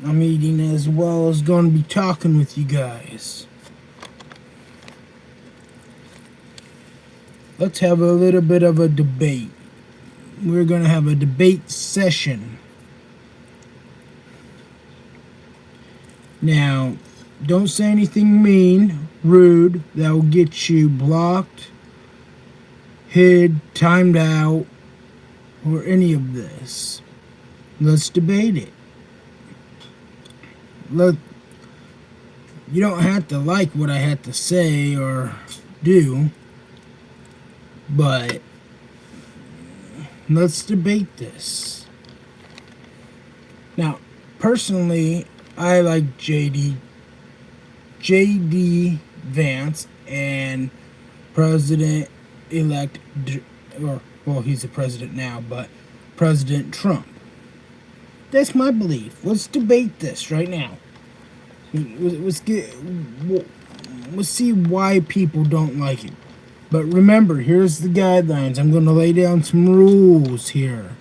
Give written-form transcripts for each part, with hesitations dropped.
I'm eating as well as going to be talking with you guys. Let's have a little bit of a debate. We're going to have a debate session. Now, don't say anything mean, rude, that will get you blocked, hid, timed out, or any of this. Let's debate it. Look, you don't have to like what I had to say or do, but let's debate this. Now, personally, I like JD Vance and President-elect, or, well, he's the president now, but President Trump. That's my belief. Let's debate this right now. Let's see why people don't like it. But remember, here's the guidelines. I'm going to lay down some rules here.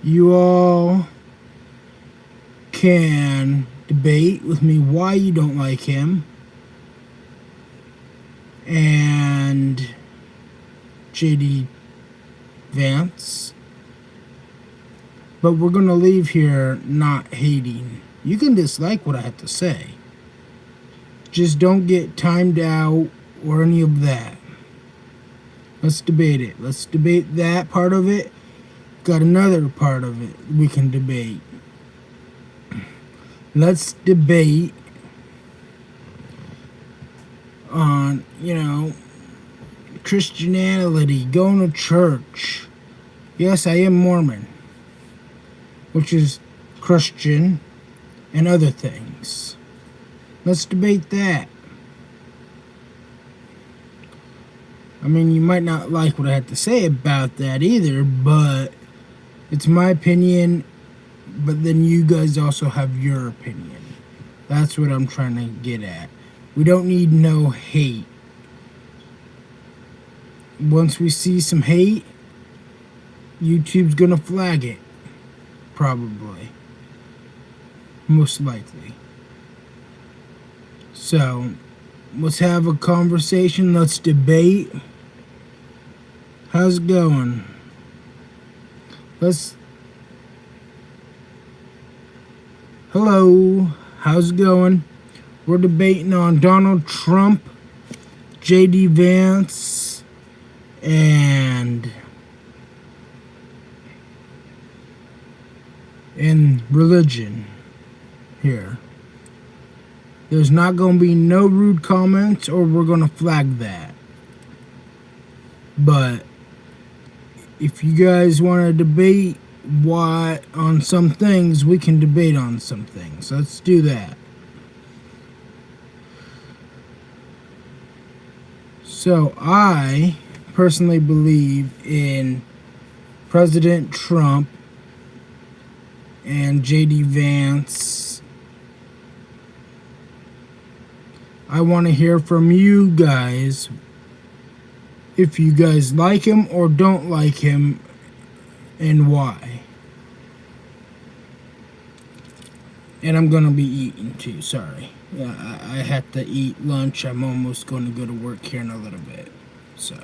You all can debate with me why you don't like him and JD Vance. But we're going to leave here not hating. You can dislike what I have to say. Just don't get timed out or any of that. Let's debate it. Let's debate that part of it. Got another part of it we can debate. Let's debate on, Christianity, going to church. Yes, I am Mormon, which is Christian and other things. Let's debate that. I mean, you might not like what I have to say about that either, but it's my opinion, but then you guys also have your opinion. That's what I'm trying to get at. We don't need no hate. Once we see some hate, YouTube's gonna flag it. Probably. Most likely. So, let's have a conversation. Let's debate. How's it going? Hello. How's it going? We're debating on Donald Trump, JD Vance, and religion here. There's not going to be no rude comments or we're going to flag that. But if you guys want to debate on some things, we can debate on some things. Let's do that. So I personally believe in President Trump and JD Vance. I want to hear from you guys if you guys like him or don't like him and why. And I'm gonna be eating too, sorry. I have to eat lunch. I'm almost going to go to work here in a little bit. So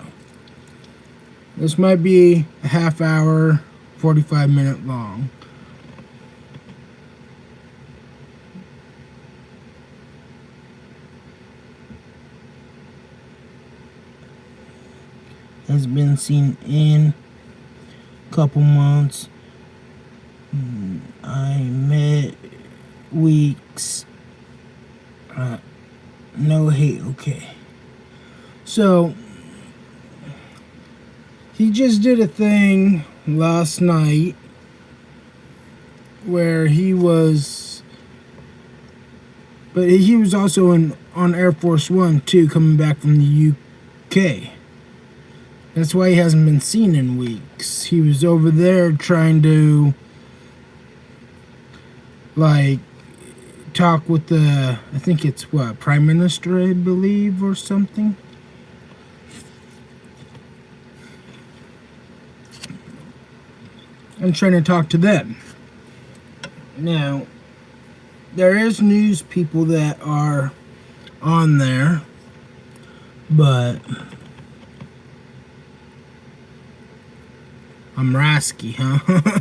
this might be a half hour, 45-minute long. Has been seen in a couple months. I met weeks. No hate, okay. So he just did a thing last night where he was also on Air Force One too, coming back from the UK. That's why he hasn't been seen in weeks. He was over there trying to talk with I think it's Prime Minister, I believe, or something. I'm trying to talk to them. Now, there is news people that are on there, but I'm Rasky, huh?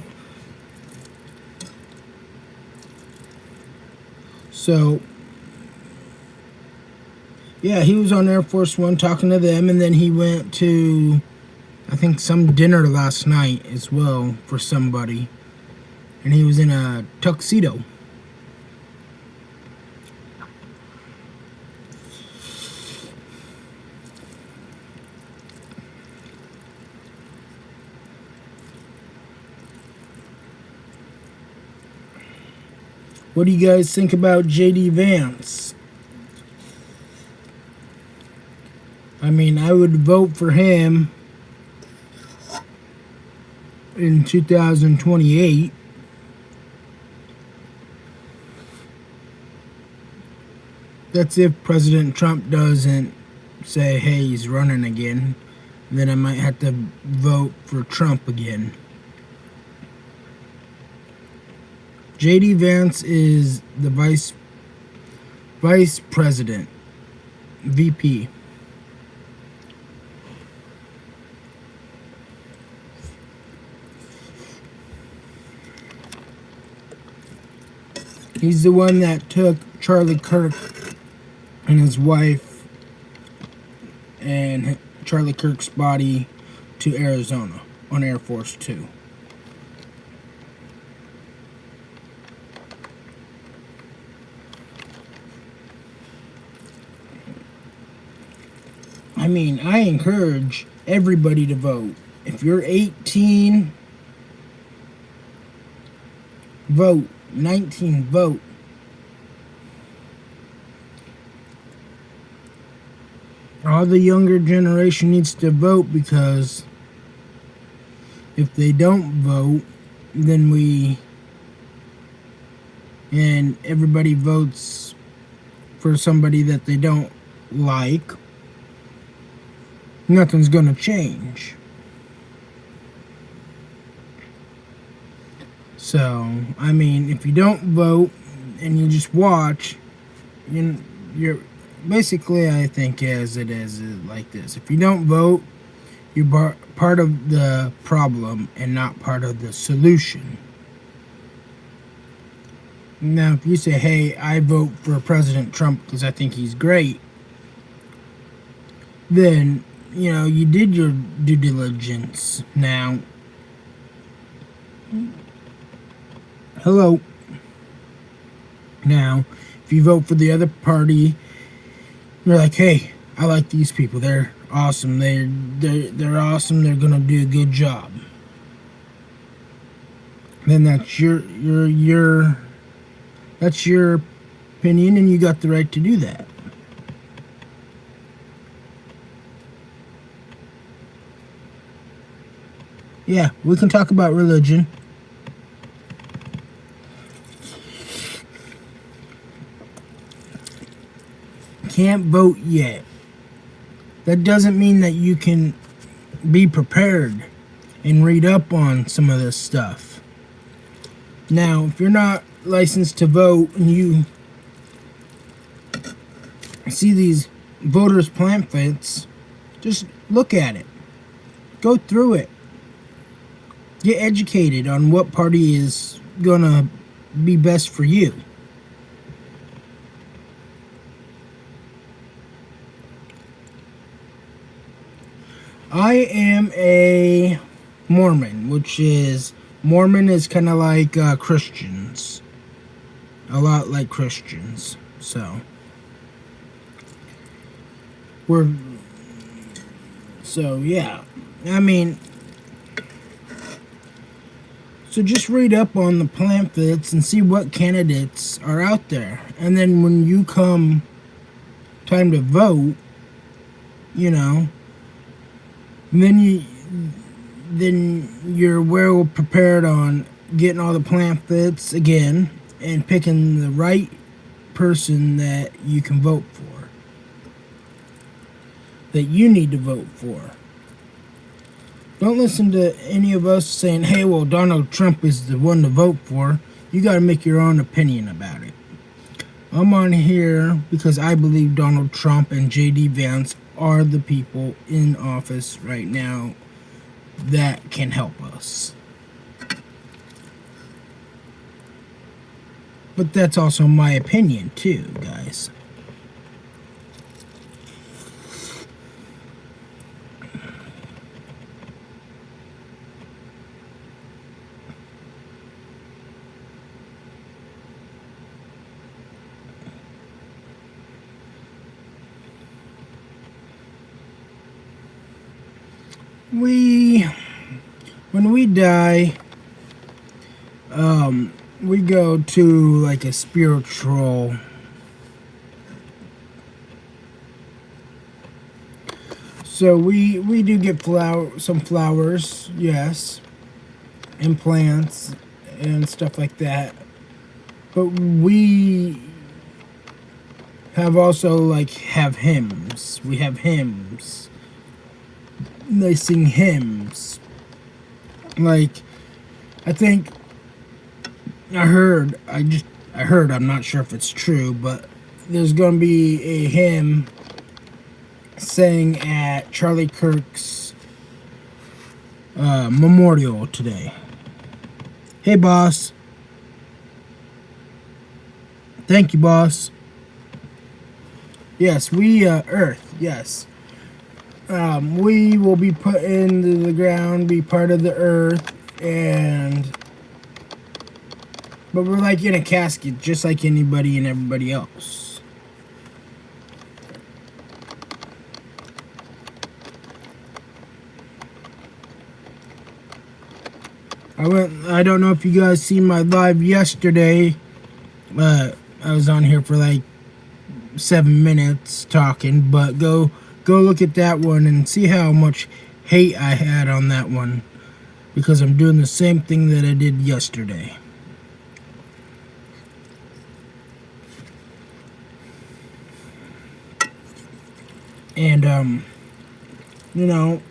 So, yeah, he was on Air Force One talking to them, and then he went to, I think, some dinner last night as well for somebody, and he was in a tuxedo. What do you guys think about JD Vance? I mean, I would vote for him in 2028. That's if President Trump doesn't say, hey, he's running again. Then I might have to vote for Trump again. JD Vance is the vice president, VP. He's the one that took Charlie Kirk and his wife and Charlie Kirk's body to Arizona on Air Force 2. I mean, I encourage everybody to vote. If you're 18, vote. 19, vote. All the younger generation needs to vote, because if they don't vote, then everybody votes for somebody that they don't like, nothing's gonna change. So, I mean, if you don't vote and you just watch, you're basically, I think, as it is like this. If you don't vote, you're part of the problem and not part of the solution. Now, if you say, hey, I vote for President Trump because I think he's great, then, you did your due diligence. Now, hello. Now, if you vote for the other party, you're like, hey, I like these people. They're awesome. They're awesome. They're gonna do a good job. Then that's your opinion, and you got the right to do that. Yeah, we can talk about religion. Can't vote yet. That doesn't mean that you can be prepared and read up on some of this stuff. Now, if you're not licensed to vote and you see these voters' pamphlets, just look at it. Go through it. Get educated on what party is gonna be best for you. I am a Mormon, Mormon is kind of like Christians. A lot like Christians. So, yeah. I mean, so just read up on the pamphlets and see what candidates are out there. And then when you come time to vote, then you're well prepared on getting all the pamphlets again and picking the right person that you can vote for, that you need to vote for. Don't listen to any of us saying, hey, well, Donald Trump is the one to vote for. You got to make your own opinion about it. I'm on here because I believe Donald Trump and J.D. Vance are the people in office right now that can help us. But that's also my opinion too, guys. When we die, we go to like a spiritual so we do get some flowers, yes, and plants and stuff like that, but we have also have hymns. We have hymns. They sing hymns. Like, I think I heard, I'm not sure if it's true, but there's going to be a hymn sang at Charlie Kirk's memorial today. Hey, boss. Thank you, boss. Yes, Earth, yes. We will be put into the ground, be part of the Earth, but we're like in a casket, just like anybody and everybody else. I don't know if you guys seen my live yesterday, but I was on here for like 7 minutes talking, but go look at that one and see how much hate I had on that one, because I'm doing the same thing that I did yesterday. And you know,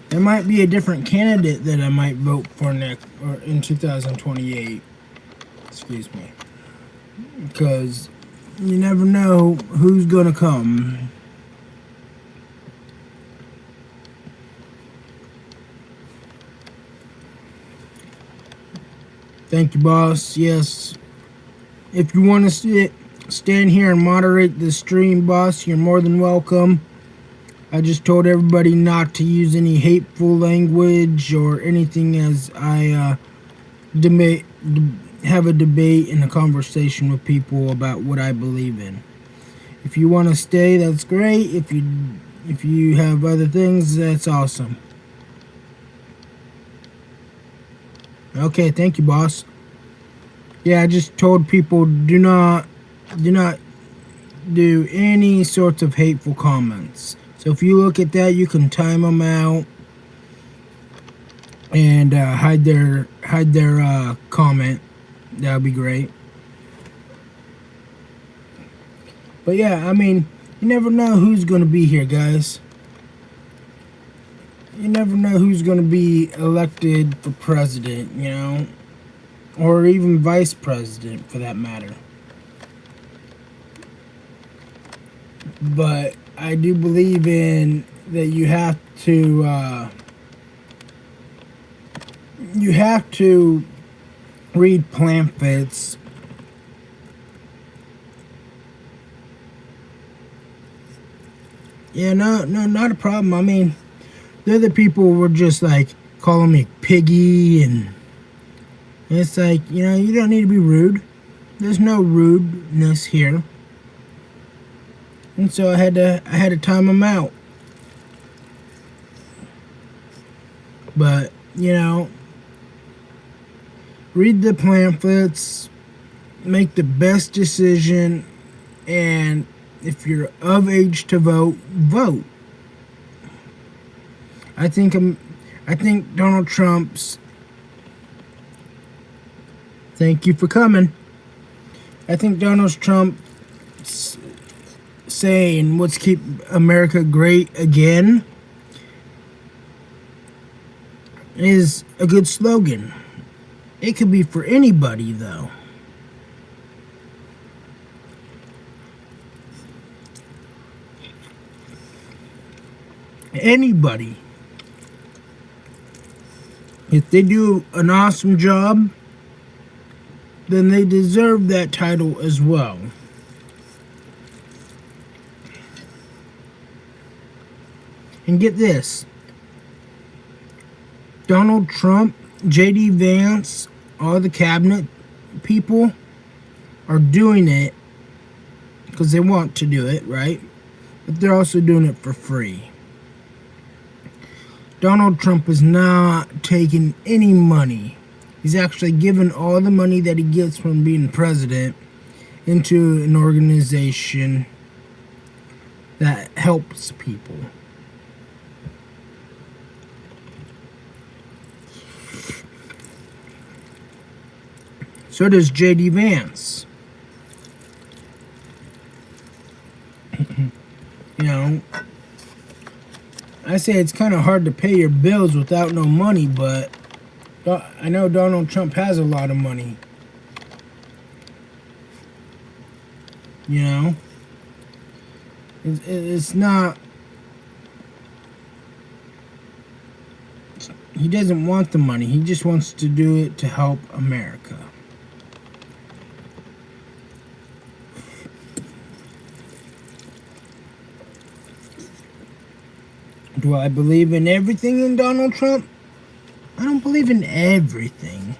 there might be a different candidate that I might vote for next or in 2028. Excuse me. Because you never know who's gonna come. Thank you, boss. Yes. If you want to stand here and moderate the stream, boss, you're more than welcome. I just told everybody not to use any hateful language or anything as I have a debate and a conversation with people about what I believe in. If you want to stay, that's great. If you have other things, that's awesome. Okay, thank you, boss. Yeah, I just told people do not do any sorts of hateful comments. So if you look at that, you can time them out and hide their comment. That would be great. But yeah, I mean, you never know who's going to be here, guys. You never know who's going to be elected for president, you know, or even vice president for that matter. But I do believe in that you have to read pamphlets. Yeah, no, not a problem. I mean, the other people were just like calling me piggy, and it's like, you know, you don't need to be rude. There's no rudeness here. And so I had to time them out. But, you know, read the pamphlets, make the best decision, and if you're of age to vote, vote. I think Donald Trump's. Thank you for coming. I think Donald Trump's saying, "Let's keep America great again," is a good slogan. It could be for anybody, though. Anybody. If they do an awesome job, then they deserve that title as well. And get this. Donald Trump, J.D. Vance, all the cabinet people are doing it because they want to do it, right? But they're also doing it for free. Donald Trump is not taking any money. He's actually given all the money that he gets from being president into an organization that helps people. So does J.D. Vance. You know, I say it's kind of hard to pay your bills without no money, but I know Donald Trump has a lot of money. You know? It's not... He doesn't want the money. He just wants to do it to help America. Do I believe in everything in Donald Trump? I don't believe in everything.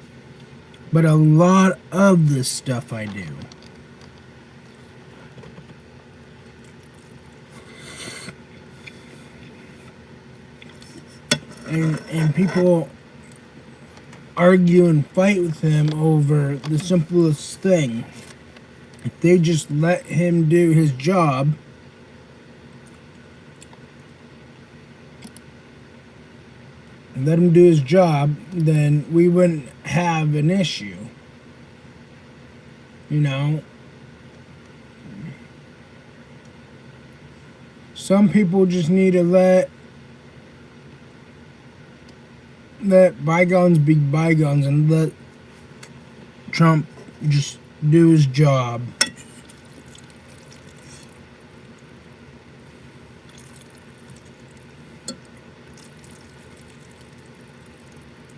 But a lot of this stuff I do. And people argue and fight with him over the simplest thing. If they just let him do his job, let him do his job, then we wouldn't have an issue. You know? Some people just need to let bygones be bygones and let Trump just do his job.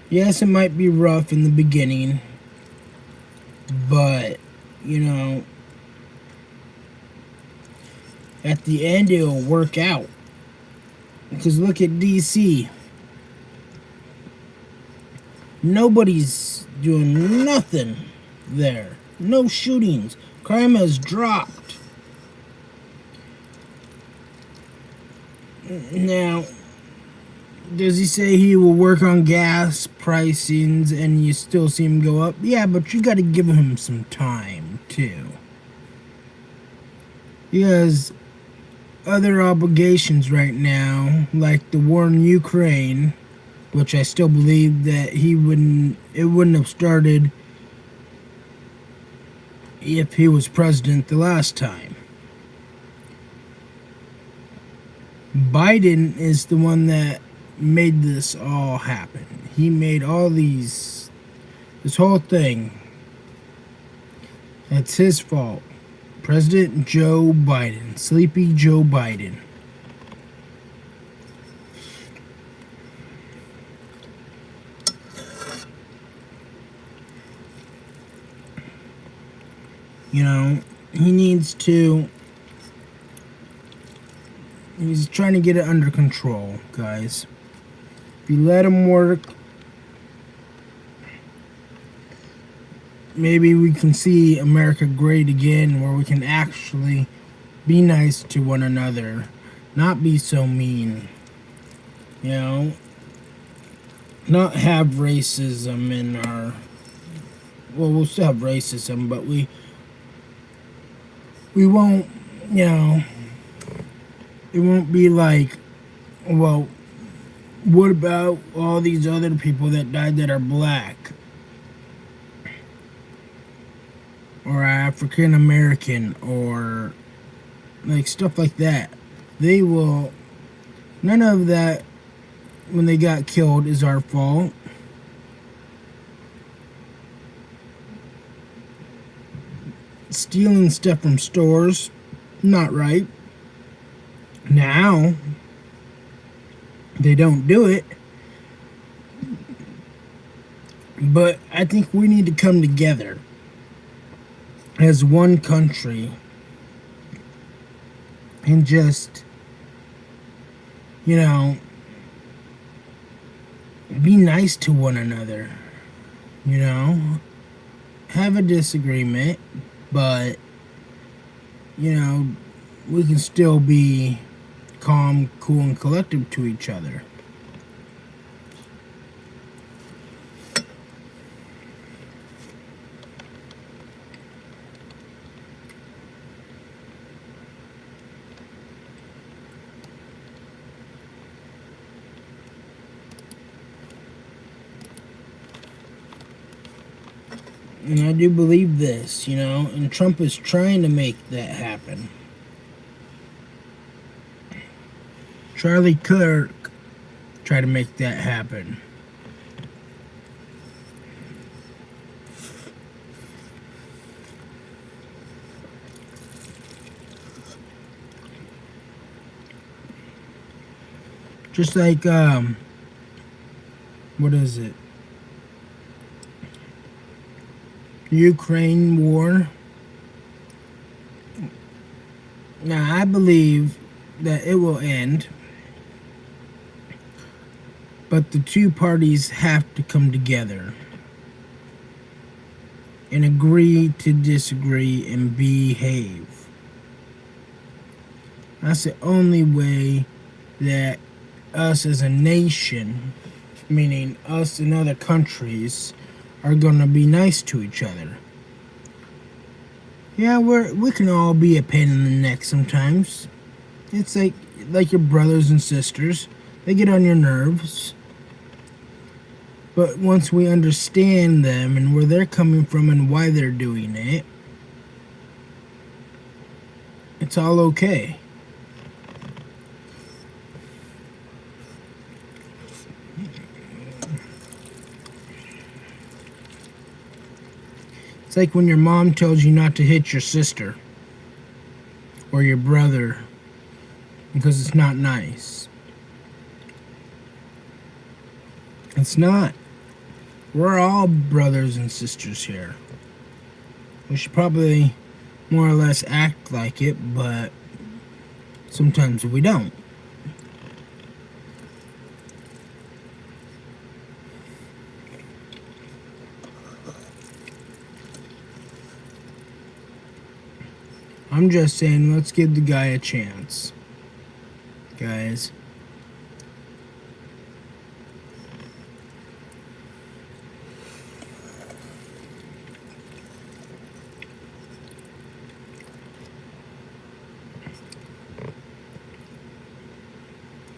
Yes, it might be rough in the beginning, but, you know, at the end it'll work out. Because look at DC. Nobody's doing nothing there. No shootings. Crime has dropped. Now, does he say he will work on gas pricings and you still see him go up? Yeah, but you gotta give him some time, too. He has other obligations right now, like the war in Ukraine, which I still believe that it wouldn't have started if he was president the last time. Biden is the one that made this all happen. He made all this whole thing. It's his fault. President Joe Biden. Sleepy Joe Biden. You know, he's trying to get it under control, guys. If you let him work, maybe we can see America great again, where we can actually be nice to one another, not be so mean, you know, not have racism in our, well, we'll still have racism, but we won't, you know, it won't be like, well, what about all these other people that died that are black? Or African American, or like stuff like that. They will, none of that when they got killed is our fault. stealing stuff from stores, not right. Now, they don't do it. But I think we need to come together as one country and just, you know, be nice to one another. You know, have a disagreement, but, you know, we can still be calm, cool, and collective to each other. And I do believe this, you know, and Trump is trying to make that happen. Charlie Kirk tried to make that happen. Just like, what is it? Ukraine war. Now, I believe that it will end, but the two parties have to come together and agree to disagree and behave. That's the only way that us as a nation, meaning us and other countries, are going to be nice to each other. Yeah, we can all be a pain in the neck sometimes. It's like your brothers and sisters. They get on your nerves. But once we understand them and where they're coming from and why they're doing it, it's all okay. It's like when your mom tells you not to hit your sister or your brother because it's not nice. It's not. We're all brothers and sisters here. We should probably more or less act like it, but sometimes we don't. I'm just saying, let's give the guy a chance, guys.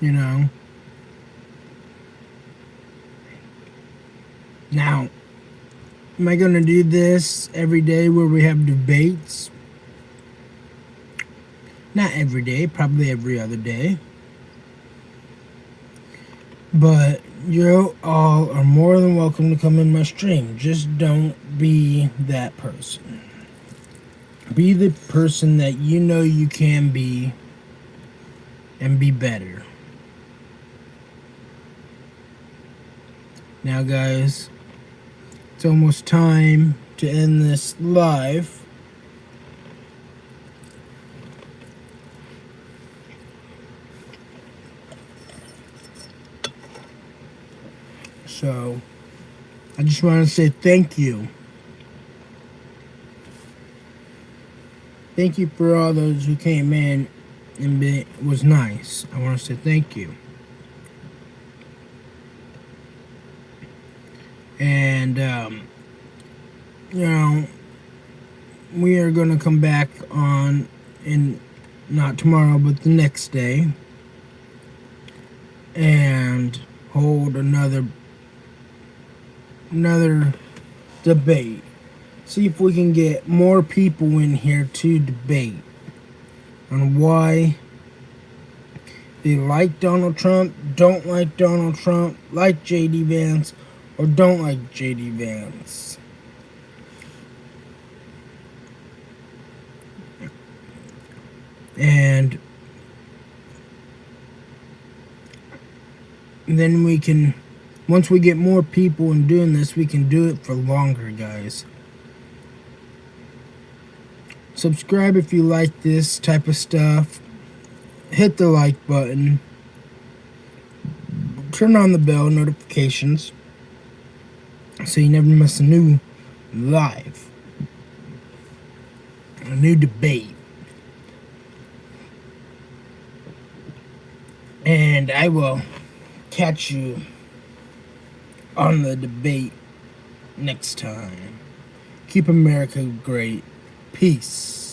You know. Now, am I going to do this every day where we have debates? Not every day, probably every other day. But you all are more than welcome to come in my stream. Just don't be that person. Be the person that you know you can be and be better. Now, guys, it's almost time to end this live. So, I just want to say thank you. Thank you for all those who came in and it was nice. I want to say thank you. And, you know, we are going to come back on, in not tomorrow, but the next day, and hold another debate. See if we can get more people in here to debate on why they like Donald Trump, don't like Donald Trump, like J.D. Vance, or don't like J.D. Vance. And then we can, once we get more people in doing this, we can do it for longer, guys. Subscribe if you like this type of stuff. Hit the like button. Turn on the bell notifications so you never miss a new live, a new debate. And I will catch you on the debate next time. Keep America great. Peace.